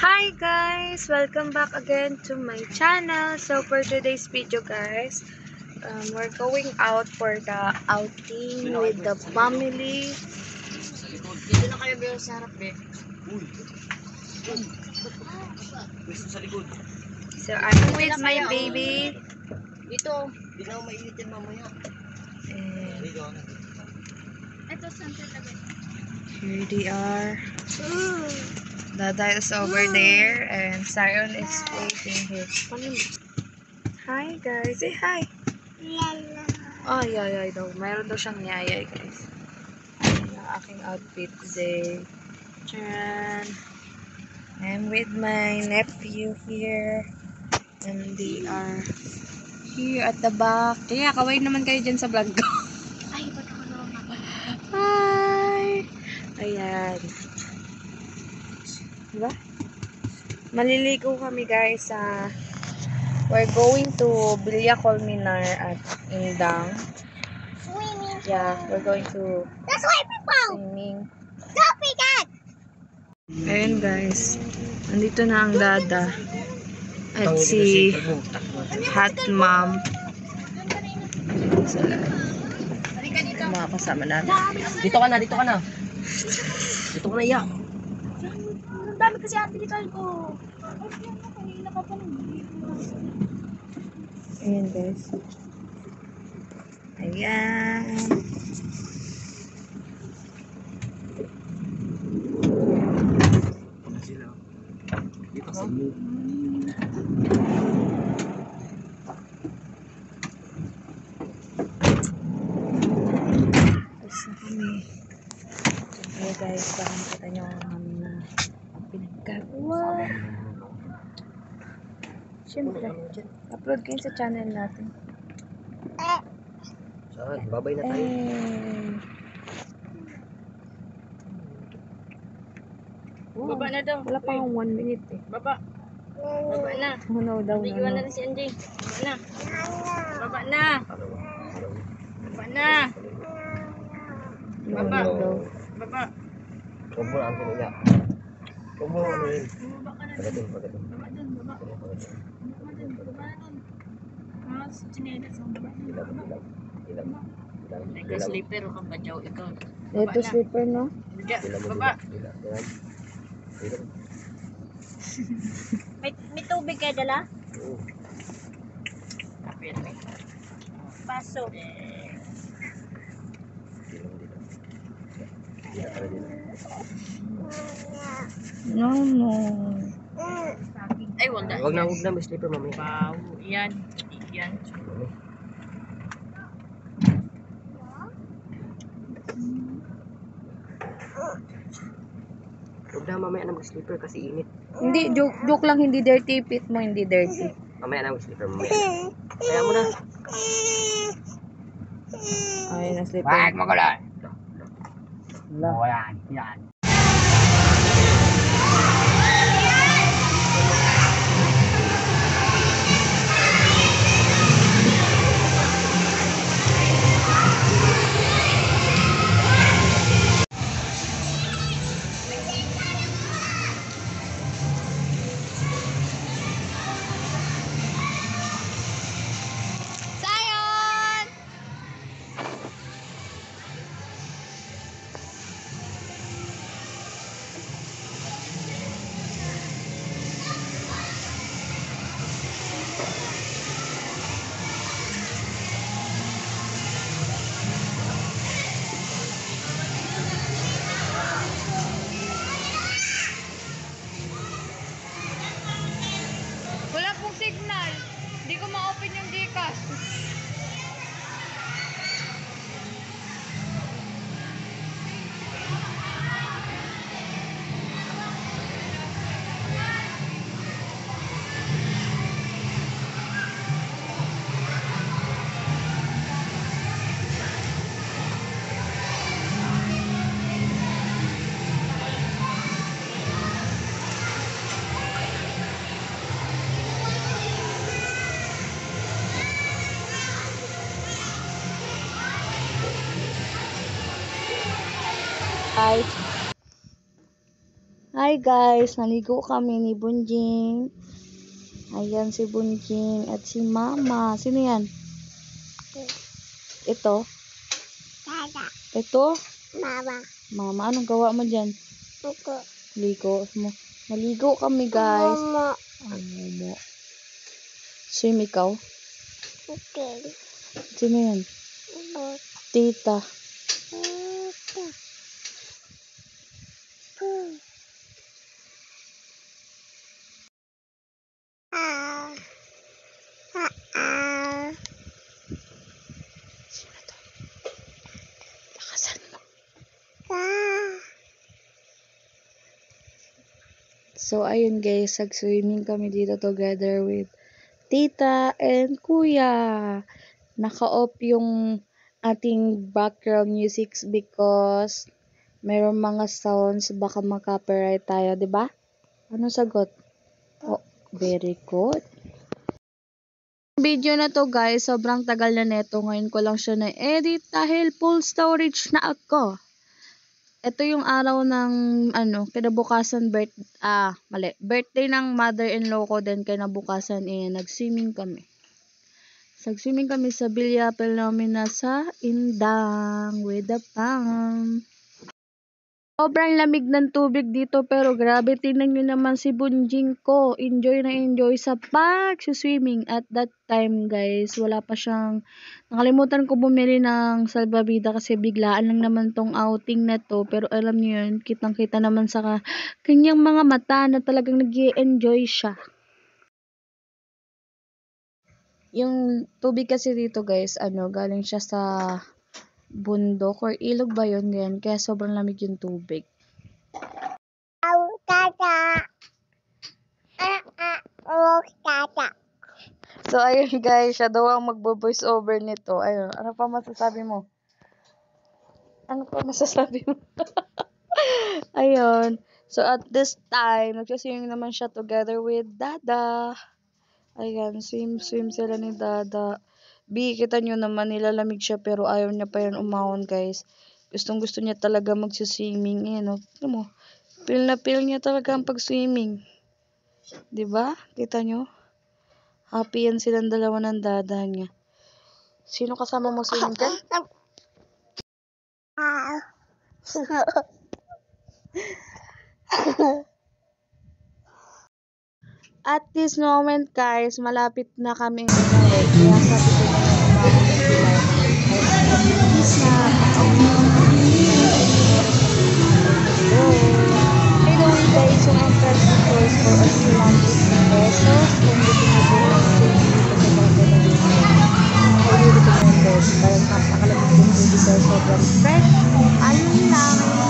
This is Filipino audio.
Hi guys! Welcome back again to my channel. So for today's video guys, we're going out for the outing with the family. Dito na kayo ba sa harap, be? So I'm with my baby. Dito. Hindi na mainit yan mamaya. And Ito, saan talaga? here they are. Dada is over there and Zion is waiting here. Hi guys! Say hi! Oh, yayay daw. Mayroon daw siyang yayay guys. Ayan ang aking outfit today. Tcharan! I'm with my nephew here. And they are here at the back. Kaya, kaway naman kayo dyan sa vlog ko. Ay, ba't ako naman ako? Hi! Ayan. Diba? Maliligo kami guys sa we're going to Bilya Colmenar at Indang. Swimming. Yeah, we're going to The swimming pool! swimming. Stop it, Dad! Ayun guys, nandito na ang dada at si hot mom. Sila. Mga kasama natin. Dito ka na, dito ka na. Dito ka na, iya. Ang dami kasi ate ko. Ayan guys. Ayan. Dito ka. Tapos na kami. Siyempre guys, baka makita nyo ang aming pinagkagawa. Siyempre, upload kayo sa channel natin. Saan? Babay na tayo. Wow, Baba na daw. wala pa akong 1 minute eh. Baba. Baba na. No daw na. Iwan na rin si Anjay. Baba na. Baba na. Baba na. No Baba. daw. Baba. Huwag mo na ang pinila. Huwag mo ano yun. Baba ka na. Pagatin, pagatin. Baba dun. Baba. Baba dun. Baba dun. Ah, chinelas ang baba. Ilang, ilang, ilang. Nagka-sleeper ka ba, Jow? Ikaw. Ito slipper no? Baba. Ilang, ilang. Ilang. May tubig kayo dala? Oo. Kapit. Paso. Ilang, ilang. Ilang, tara din. No. Ay, wala. Huwag na, may slipper mamaya. Wow. Yan. Yan. Huwag na mamaya na mag-slipper kasi init. Hindi, joke lang, hindi dirty. Pit mo, hindi dirty. Mamaya na mag-slipper mamaya. Kaya mo na. Ayun ang slipper. Wag mo gulo. Wala. Yan. Hi guys, naligo kami ni Bunjing. Ayan si Bunjing at si Mama. Sino yan? Ito? Dada. Ito? Mama. Mama, anong gawa mo dyan? Ito. Ligo mo. Naligo kami guys. Mama. Momo. Swim ikaw? Okay. Sino yan? Tita. Sino to? Lakasan mo. So, ayun guys, nag-swimming kami dito together with Tita and Kuya. Naka-off yung ating background music because mayroong mga sounds baka maka-copyright tayo, 'di ba? Ano sagot? Oh, very good. Video na to guys, sobrang tagal na neto. Ngayon ko lang siya na-edit dahil full storage na ako. Ito yung araw ng kinabukasan birthday ng mother-in-law ko, then kinabukasan nag-swimming kami. Nag-swimming kami sa Villa Philomena sa Indang with the palm. Sobrang lamig ng tubig dito pero grabe, tingnan nyo naman si Bunjing ko. Enjoy na enjoy sa pag-swimming. At that time guys, wala pa siyang, nakalimutan ko bumili ng salbabida kasi biglaan lang naman tong outing na to. Pero alam niyo yun, kitang kita naman sa kanyang mga mata na talagang nag-i-enjoy siya. Yung tubig kasi dito guys, galing siya sa bundok or ilog ba yun, ganyan. Kaya sobrang lamig yung tubig. So, ayun guys, siya daw ang magbo-voice over nito. Ayun, ano pa masasabi mo? Ayun. So, at this time, nagsaswimming naman siya together with Dada. Ayan, swim sila ni Dada. Kita nyo naman, nilalamig siya pero ayaw niya pa yan umahon guys. Gustong-gusto niya talaga magsiswimming. No? Alam mo, feel na feel niya talaga ang pag-swimming. Diba? Kita nyo? Happy yan silang dalawa ng Dada niya. Sino kasama mo swimming dyan? At this moment guys, malapit na kaming umuwi. Kaya sabi ko na umahon na sila. By the way guys, yung entrance dito is for only 150 pesos. Kung gusto nyo po yung swimming dito sa bago na dito, highly recommended. Dahil napakalamig yung tubig dahil sobrang fresh. Ayun lang.